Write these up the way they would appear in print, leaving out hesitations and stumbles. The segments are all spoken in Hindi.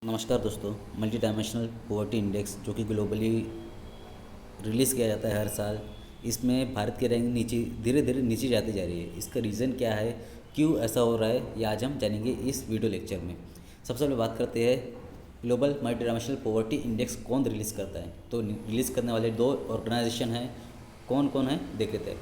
नमस्कार दोस्तों। मल्टी डायमेंशनल पॉवर्टी इंडेक्स जो कि ग्लोबली रिलीज़ किया जाता है हर साल, इसमें भारत की रैंक नीचे धीरे धीरे नीचे जाती जा रही है। इसका रीज़न क्या है, क्यों ऐसा हो रहा है, ये आज हम जानेंगे इस वीडियो लेक्चर में। सबसे पहले बात करते हैं global multi dimensional poverty index कौन रिलीज़ करता है। तो रिलीज़ करने वाले दो ऑर्गेनाइजेशन हैं, कौन कौन है देख लेते हैं।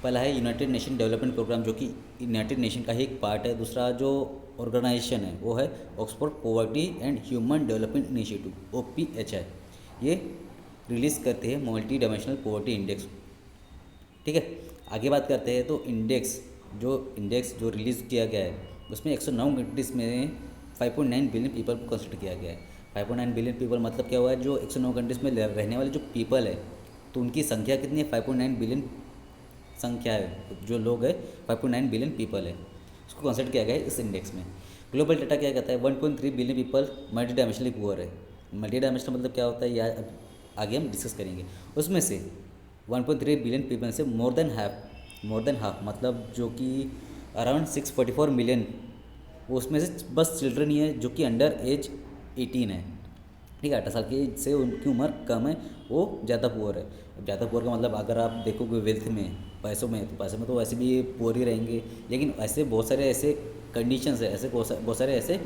पहला है यूनाइटेड नेशन डेवलपमेंट प्रोग्राम, जो कि यूनाइटेड नेशन का ही एक पार्ट है। दूसरा जो ऑर्गेनाइजेशन है वो है Oxford poverty and human development initiative OPHI। ये रिलीज़ करते हैं मल्टी डायमेंशनल पॉवर्टी इंडेक्स। ठीक है, आगे बात करते हैं। तो इंडेक्स जो रिलीज़ किया गया है उसमें 109 कंट्रीज़ में 5.9 बिलियन पीपल को कंसिडर किया गया है। 5.9 बिलियन पीपल मतलब क्या हुआ है, जो 109 कंट्रीज़ में रहने वाले जो पीपल है, तो उनकी संख्या कितनी है, 5.9 बिलियन संख्या है। जो लोग है 5.9 बिलियन पीपल है, उसको कंसिडर किया गया है इस इंडेक्स में। ग्लोबल डाटा क्या कहता है, 1.3 billion people multi dimensionally poor है। मल्टी डायमेंशनल मतलब क्या होता है, या आगे हम डिस्कस करेंगे। उसमें से 1.3 बिलियन पीपल से मोर देन हाफ मतलब जो कि अराउंड 644 मिलियन, वो उसमें से बस चिल्ड्रन ही है जो कि अंडर एज 18 है। ठीक है, 18 साल की से उनकी उम्र कम है, वो ज़्यादा पुअर है। अब ज़्यादा पुअर का मतलब अगर आप देखोगे वेल्थ में, पैसों में तो वैसे भी पुअर ही रहेंगे। लेकिन ऐसे बहुत सारे ऐसे कंडीशंस है, ऐसे बहुत सारे ऐसे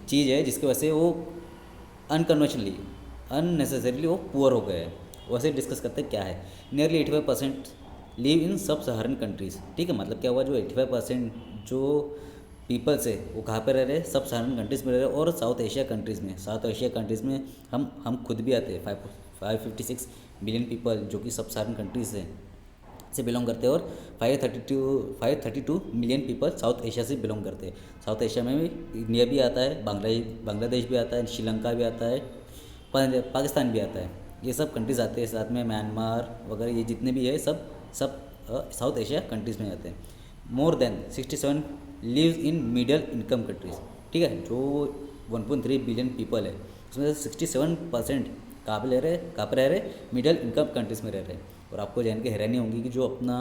चीज़ है जिसकी वजह से वो अनकन्वेंशनली अननेसेसरीली वो पुअर हो गए हैं। वैसे डिस्कस करते हैं क्या है। नियरली 85% लिव इन सब सहारन कंट्रीज़। ठीक है, मतलब क्या हुआ, जो 85% जो पीपल्स है वो कहाँ पे रह रहे हैं, सब सहारन कंट्रीज़ में रह रहे हैं। और साउथ एशिया कंट्रीज़ में हम खुद भी आते हैं। 556 बिलियन पीपल जो कि सब सहारन कंट्रीज़ हैं से बिलोंग करते हैं। और 532 मिलियन पीपल साउथ एशिया से बिलोंग करते हैं। साउथ एशिया में भी इंडिया भी आता है, बांग्लादेश भी आता है, श्रीलंका भी आता है, पाकिस्तान भी आता है। ये सब कंट्रीज़ आते हैं, साथ में म्यांमार वगैरह, ये जितने भी है सब सब साउथ एशिया कंट्रीज़ में आते हैं। More than 67 lives in middle income countries. ठीक है, जो 1.3 बिलियन पीपल है उसमें से 67% कहाँ पे रह रहे, मिडिल इनकम कंट्रीज़ में रह रहे हैं। और आपको जान के हैरानी होगी कि जो अपना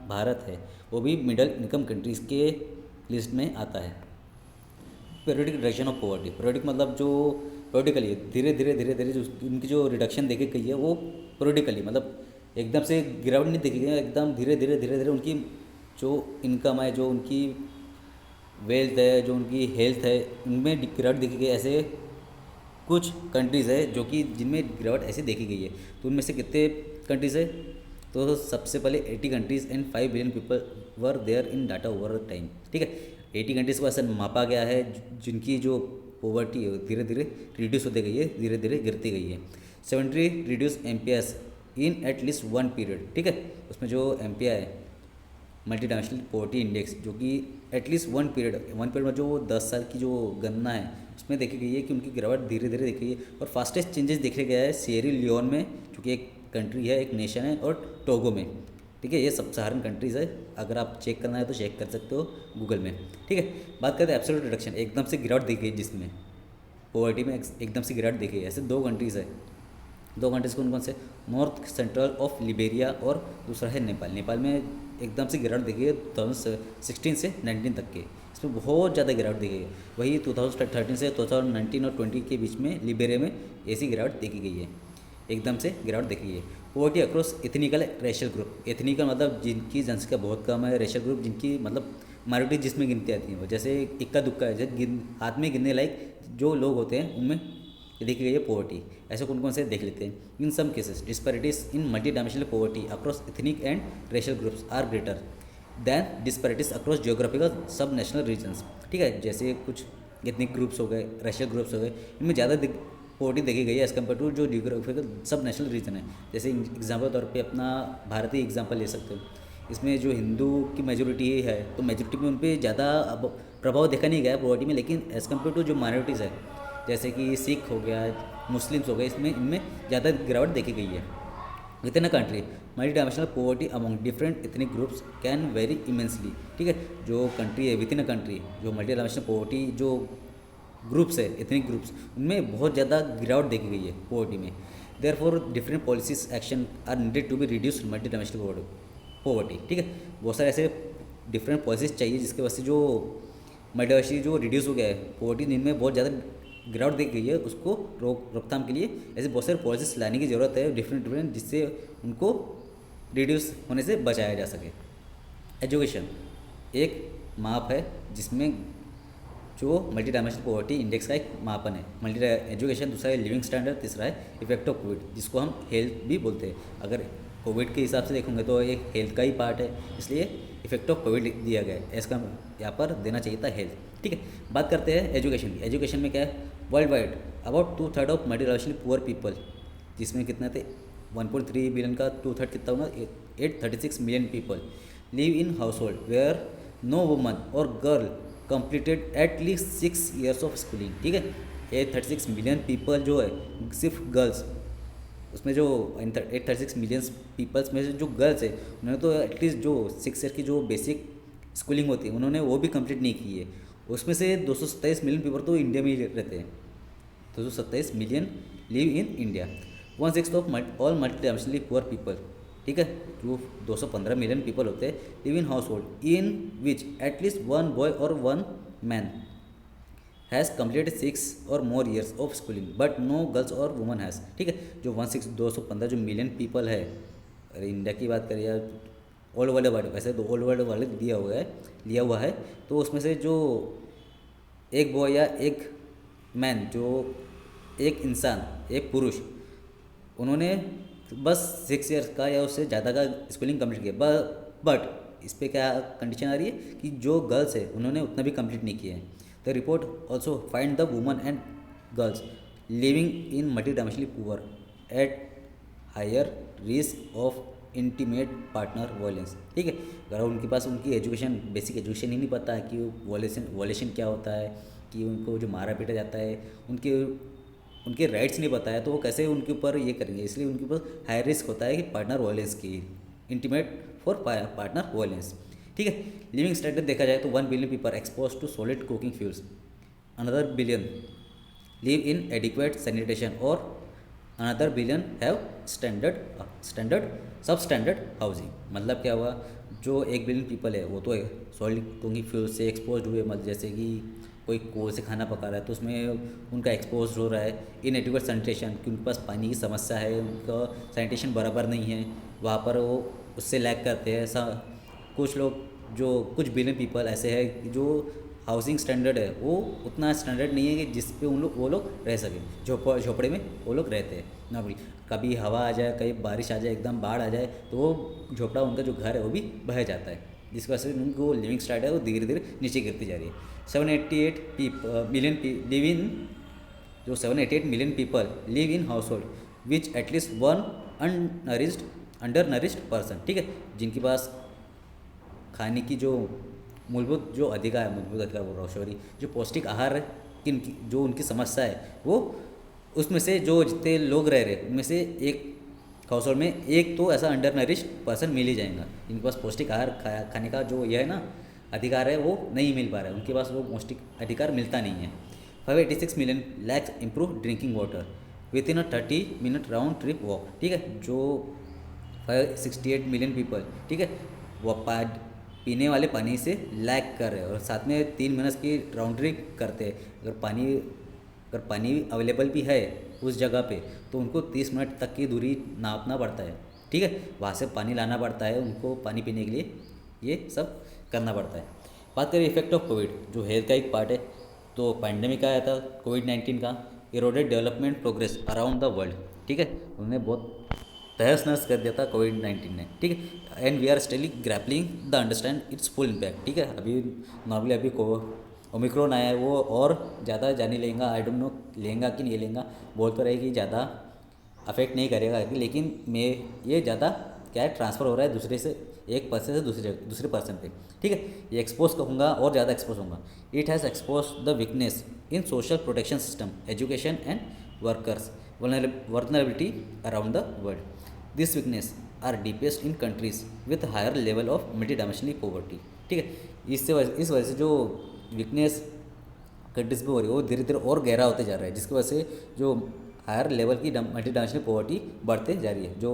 भारत है वो भी मिडिल इनकम कंट्रीज़ के लिस्ट में आता है। Periodic reduction of poverty, periodic मतलब जो पीरियडिकली धीरे धीरे जो उनकी जो रिडक्शन देखी गई है वो पीरियडिकली, मतलब एकदम से गिरावट नहीं देखी गई है, एकदम धीरे धीरे उनकी जो इनकम है, जो उनकी वेल्थ है, जो उनकी हेल्थ है, उनमें गिरावट देखी गई है। ऐसे कुछ कंट्रीज़ है जो कि जिनमें गिरावट ऐसे देखी गई है। तो उनमें से कितने कंट्रीज़ है, तो सबसे पहले 80 countries and 5 billion people were there in data over time. ठीक है, 80 कंट्रीज़ को ऐसा मापा गया है जिनकी जो पॉवर्टी है धीरे धीरे रिड्यूस होती गई है, धीरे धीरे गिरती गई है। 70 reduce MPS in at least one period. ठीक है, उसमें जो MPI है, मल्टी डायमेंशनल पॉवर्टी इंडेक्स, जो कि एटलीस्ट वन पीरियड में जो 10 साल की जो गणना है उसमें देखी गई है कि उनकी गिरावट धीरे धीरे देखी गई है। और फास्टेस्ट चेंजेस देखे गया है सिएरा लियोन में, जो कि एक कंट्री है, एक नेशन है, और टोगो में। ठीक है, ये सब सहारन कंट्रीज़ है। अगर आप चेक करना है तो चेक कर सकते हो गूगल में। ठीक है, बात करते हैं एब्सोल्यूट रिडक्शन, एकदम से गिरावट देखी गई जिसमें पॉवर्टी में एकदम से गिरावट देखी है। ऐसे दो कंट्रीज़ है, दो कंट्रीज़ कौन कौन से, नॉर्थ सेंट्रल ऑफ लिबेरिया और दूसरा है नेपाल। नेपाल में एकदम से गिरावट देखी है 2016 से 19 तक के, इसमें बहुत ज़्यादा गिरावट देखी है। वही 2013 से 2019 और 20 के बीच में लिबेरिया में ऐसी गिरावट देखी गई है, एकदम से गिरावट देखी गई है। Poverty across ethnical racial group, ethnical मतलब जिनकी जनसंख्या बहुत कम है, रेशियल ग्रुप जिनकी मतलब माइनॉरिटी जिसमें गिनती आती है वो, जैसे इक्का दुक्का है, जैसे हाथ में गिनने लायक जो लोग होते हैं उनमें देखी गई है पॉवर्टी। ऐसे कौन कौन से देख लेते हैं। In some cases disparities in multi dimensional poverty across ethnic and racial groups are greater than disparities across geographical sub national regions. ठीक है, जैसे कुछ एथनिक ग्रुप्स हो गए, रेशियल ग्रुप्स हो गए, इनमें ज़्यादा पॉवर्टी देखी गई है एज़ कम्पेयर टू जो जियोग्राफिकल सब नेशनल रीजन है। जैसे एग्जाम्पल तौर पर अपना भारत ही एग्जाम्पल ले सकते हो। इसमें जो हिंदू की मेजोरिटी है तो मेजोरिटी में उन पर ज़्यादा प्रभाव देखा नहीं गया पॉवर्टी में, लेकिन एज़ कम्पेयर टू जो माइनॉरिटीज़ है जैसे कि सिख हो गया, मुस्लिम्स हो गए, इनमें ज़्यादा गिरावट देखी गई है। Within a country multi dimensional poverty among different ethnic groups can vary immensely. ठीक है, जो कंट्री है विद इन अ कंट्री, जो मल्टी डायमेंशनल पॉवर्टी जो ग्रुप्स है, एथनिक ग्रुप्स, उनमें बहुत ज़्यादा गिरावट देखी गई है पॉवर्टी में। Therefore different policies action are needed to be reduce multi dimensional poverty. ठीक है, बहुत सारे ऐसे डिफरेंट पॉलिसीज चाहिए जिसके वजह से जो मल्टी डायमेंशनल जो रिड्यूस हो गया है पॉवर्टी, जिनमें बहुत ज़्यादा गिरावट देखी गई है उसको रोकथाम के लिए ऐसे बहुत सारे पॉलिसीज लाने की ज़रूरत है डिफरेंट, जिससे उनको रिड्यूस होने से बचाया जा सके। एजुकेशन एक माप है जिसमें जो मल्टी डायमेंशनल पॉवर्टी इंडेक्स का एक मापन है। मल्टी एजुकेशन दूसरा है लिविंग स्टैंडर्ड, तीसरा है इफेक्ट ऑफ कोविड, जिसको हम हेल्थ भी बोलते हैं। अगर कोविड के हिसाब से देखोगे तो एक हेल्थ का ही पार्ट है, इसलिए इफेक्ट ऑफ कोविड दिया गया है, इसका यहाँ पर देना चाहिए था हेल्थ। ठीक है, बात करते हैं एजुकेशन की। एजुकेशन में क्या है, world wide about 2/3 of multi dimensionally poor people, जिसमें कितने थे 1.3 बिलियन का 2/3 कितना होगा 836 million people live in household where no woman और girl completed at least 6 years of schooling. ठीक है, 836 मिलियन पीपल जो है सिर्फ गर्ल्स, उसमें जो 836 मिलियन पीपल्स में से जो गर्ल्स है उन्होंने तो एटलीस्ट जो 6 ईयर की जो बेसिक स्कूलिंग होती है उन्होंने वो भी कंप्लीट नहीं की है। उसमें से 227 मिलियन पीपल तो इंडिया में ही रहते हैं, 227 million live in India. 1/6 of all multi dimensionally poor people, ठीक है, जो 215 मिलियन पीपल होते हैं live in household in which at least 1 boy or 1 man has completed 6 or more years of schooling but no girls or woman has. ठीक है, जो 215 जो मिलियन पीपल है, अरे इंडिया की बात करें या ऑल ओवर द वर्ल्ड, वैसे तो ऑल ओवर द वर्ल्ड लिया हुआ है, तो उसमें से जो एक बॉय या एक मैन, जो एक इंसान, एक पुरुष, उन्होंने बस 6 ईयर्स का या उससे ज़्यादा का स्कूलिंग कंप्लीट किया। बट इस पर क्या कंडीशन आ रही है कि जो गर्ल्स है उन्होंने उतना भी कंप्लीट नहीं किया है। The report also find the woman and girls living in multi dimensionally poor at higher risk of intimate partner violence. ठीक है, अगर उनके पास उनकी एजुकेशन, बेसिक एजुकेशन ही नहीं पता है कि वायलेशन क्या होता है, कि उनको जो मारा पीटा जाता है, उनके राइट्स नहीं पता है, तो वो कैसे उनके ऊपर ये करेंगे। इसलिए उनके ऊपर हाई रिस्क होता है कि पार्टनर वायलेंस की, इंटीमेट फॉर पार्टनर वायलेंस। ठीक है, लिविंग स्टैंडर्ड देखा जाए तो 1 billion people expose to solid cooking fuels, another billion live in adequate sanitation और another billion have standard sub standard housing. मतलब क्या हुआ, जो 1 बिलियन पीपल है वो तो सॉलिड कुकिंग फ्यूल से एक्सपोज हुए, मतलब जैसे कि कोई कोल से खाना पका रहा है तो उसमें उनका एक्सपोज हो रहा है। इनएडिक्वेट सैनिटेशन, कि उनके पास पानी की समस्या है, उनका सैनिटेशन बराबर नहीं है, वहाँ पर वो उससे लैग करते हैं। ऐसा कुछ लोग, जो कुछ बिलियन पीपल ऐसे हैं जो हाउसिंग स्टैंडर्ड है वो उतना स्टैंडर्ड नहीं है कि जिस पे वो लोग रह सकें। झोपड़े में वो लोग रहते हैं ना, कभी हवा आ जाए, कभी बारिश आ जाए, एकदम बाढ़ आ जाए तो वो झोपड़ा, उनका जो घर है वो भी बह जाता है, जिसकी वजह से उनको लिविंग स्टैंडर्ड है वो धीरे धीरे नीचे गिरती जा रही है। 788 मिलियन लिव इन, जो 788 million people live in house hold which at least 1 under nourished person. ठीक है, जिनके पास खाने की जो मूलभूत जो अधिकार है, मूलभूत अधिकार बोल रहा हूँ, सॉरी, जो पौष्टिक आहार की जो उनकी समस्या है, वो उसमें से जो जितने लोग रह रहे उनमें से एक हाउस होल्ड में एक तो ऐसा अंडर नरिश्ड पर्सन मिल ही जाएगा, जिनके पास पौष्टिक आहार खाने का जो यह है ना अधिकार है वो नहीं मिल पा रहा है, उनके पास वो पौष्टिक अधिकार मिलता नहीं है। 586 million lakhs improve drinking water with in 30-minute round trip walk. ठीक है, जो 568 मिलियन पीपल, ठीक है, वो पीने वाले पानी से लैग कर रहे हैं और साथ में 3 मिनट की राउंड ट्रिप करते हैं। अगर पानी अवेलेबल भी है उस जगह पे तो उनको 30 मिनट तक की दूरी नापना पड़ता है। ठीक है, वहाँ से पानी लाना पड़ता है उनको पानी पीने के लिए, ये सब करना पड़ता है। बात करें इफेक्ट ऑफ कोविड, जो हेल्थ का एक पार्ट है, तो पैंडेमिक आया था कोविड-19 का, eroded development progress around the world. ठीक है, उन्होंने बहुत तहस नहस कर दिया था कोविड-19 ने। ठीक है, and we are still grappling the understand its full impact. ठीक है, अभी नॉर्मली अभी ओमिक्रॉन आया है, वो और ज़्यादा जाने लेगा, आई डोंट नो लेगा कि नहीं लेगा, बोल तो रहे कि ज़्यादा अफेक्ट नहीं करेगा, लेकिन ये ज़्यादा क्या है, ट्रांसफ़र हो रहा है दूसरे से, एक पर्सन से दूसरे पर्सन पे। ठीक है, ये एक्सपोज कहूँगा और ज़्यादा एक्सपोज होगा। It has expose the weakness in social protection system, education and workers vulnerability around the world. These weaknesses are deepest in countries with higher level of multidimensional poverty. ठीक है, इस वजह से जो वीकनेस कंट्रीज में हो रही है वो धीरे धीरे और गहरा होते जा रहा है, जिसकी वजह से जो हायर लेवल की मल्टी डायमेंशनल पॉवर्टी बढ़ते जा रही है। जो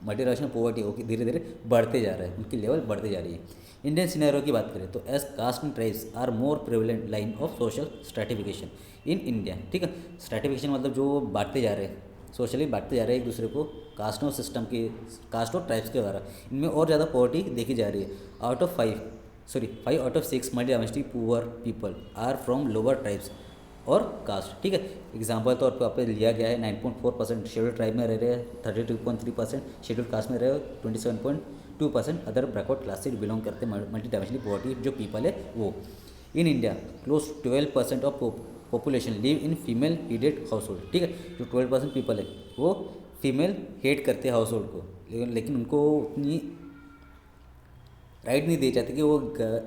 मल्टी डायमेंशनल पोवर्टी वो धीरे धीरे बढ़ते जा रहा है, उनकी लेवल बढ़ते जा रही है। इंडियन सिनेरियो की बात करें तो as caste and tribes are more prevalent line of social stratification in India. ठीक है, स्ट्रेटिफिकेशन मतलब जो बांटते जा रहे हैं, सोशली बांटते जा रहे हैं एक दूसरे को कास्ट और सिस्टम के, कास्ट और ट्राइब्स के द्वारा, इनमें और ज़्यादा पॉवर्टी देखी जा रही है। Five out of six multi dimensionally poor people are from lower tribes और कास्ट। ठीक है, एग्जाम्पल तौर पर पे लिया गया है 9.4% शेड्यूल ट्राइब में रह रहे हैं, 32.3% शेड्यूल कास्ट में रहे, 27.2% अदर बैकवर्ड क्लास से बिलोंग करते मल्टी डायमेंशनली पॉवर्टी जो पीपल है वो। In India close 12% of population live in female headed household. ठीक है, जो 12% पीपल है वो फीमेल हेड करते हैं हाउस होल्ड को, लेकिन उनको उतनी राइट नहीं दी जाती कि वो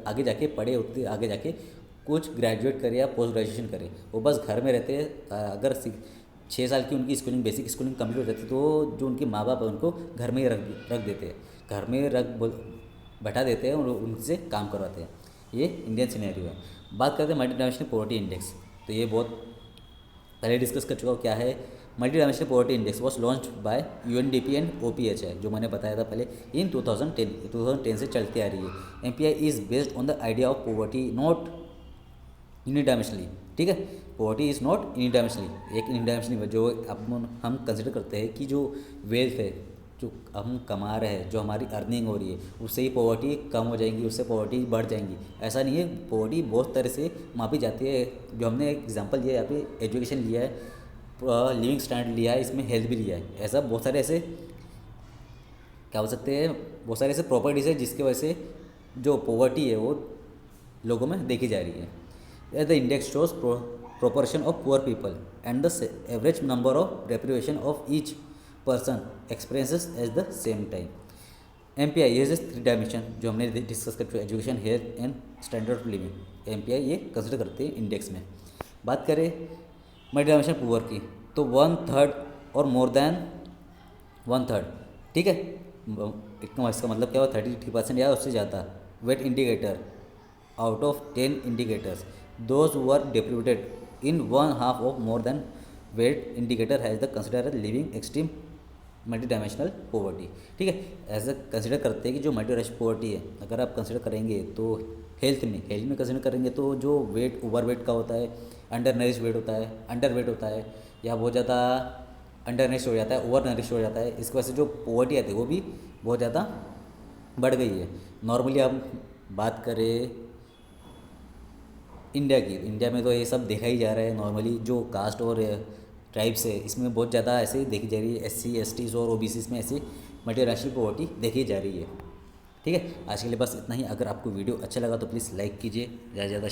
आगे जाके पढ़े, उतने आगे जाके कुछ ग्रेजुएट करे या पोस्ट ग्रेजुएशन करे। वो बस घर में रहते हैं। अगर 6 साल की उनकी स्कूलिंग, बेसिक स्कूलिंग कंप्लीट हो जाती है तो जो उनके माँ बाप है उनको घर में ही रख देते हैं, घर में बैठा देते हैं और उनसे काम करवाते हैं। ये इंडियन सिनेरियो है। बात करते हैं मल्टी डायमेंशनल पॉवर्टी इंडेक्स, तो ये बहुत पहले डिस्कस कर चुका हूँ क्या है। Multi dimensional poverty index was launch by UNDP and OPH है, जो मैंने बताया था पहले, इन 2010 से चलती आ रही है। MPI is based on the idea of poverty not unidimensionally. ठीक है, पॉवर्टी इज़ नॉट यूनिडायमेंशनली, एक यूनिडायमेंशनली जो हम कंसिडर करते हैं कि जो वेल्थ है जो हम कमा रहे हैं, जो हमारी अर्निंग हो रही है, उससे ही पॉवर्टी कम हो जाएंगी, उससे पॉवर्टी बढ़ जाएंगी। ऐसा नहीं है, पॉवर्टी बहुत तरह से मापी जाती है। जो हमने एग्जांपल लिया है, यहाँ पे एजुकेशन लिया है, लिविंग स्टैंडर्ड लिया है, इसमें हेल्थ भी लिया है। ऐसा बहुत सारे ऐसे क्या हो सकते हैं, बहुत सारे ऐसे प्रॉपर्टीज़ है जिसकी वजह से जो पॉवर्टी है वो लोगों में देखी जा रही है। The index shows proportion of poor people and the average number of deprivation of each person experiences at the same time. MPI ये 3 डायमेंशन जो हमने डिस्कस कर चुके, education, health and standard of living, MPI ये कंसिडर करते हैं इंडेक्स में। बात करें मल्टी डायमेंशन पुअर की तो 1/3 और मोर देन 1/3। ठीक है, इसका मतलब क्या हुआ, 33% या उससे ज़्यादा weight indicator out of 10 indicators, those who are deprived in 1/2 of more than weight indicator has the considered living extreme multi dimensional poverty. ठीक है, ऐसा कंसिडर करते हैं कि जो मल्टी डायमेंशनल पॉवर्टी है, अगर आप कंसिडर करेंगे तो हेल्थ में कंसिडर करेंगे तो जो वेट ओवर वेट का होता है, अंडर नरिश वेट होता है, अंडर वेट होता है, या बहुत ज़्यादा अंडर नरिश हो जाता है, ओवर नरिश हो जाता है, इसकी वजह से जो पॉवर्टी आती है वो भी बहुत ज़्यादा बढ़ गई है। नॉर्मली हम बात करें इंडिया में तो ये सब देखा ही जा रहा है। नॉर्मली जो कास्ट और ट्राइब्स है इसमें बहुत ज़्यादा ऐसे ही देखी जा रही है, SC STs और OBCs में ऐसी मल्टी नेशनल पॉवर्टी देखी जा रही है। ठीक है, आज के लिए बस इतना ही। अगर आपको वीडियो अच्छा लगा तो प्लीज़ लाइक कीजिए, ज़्यादा से ज़्यादा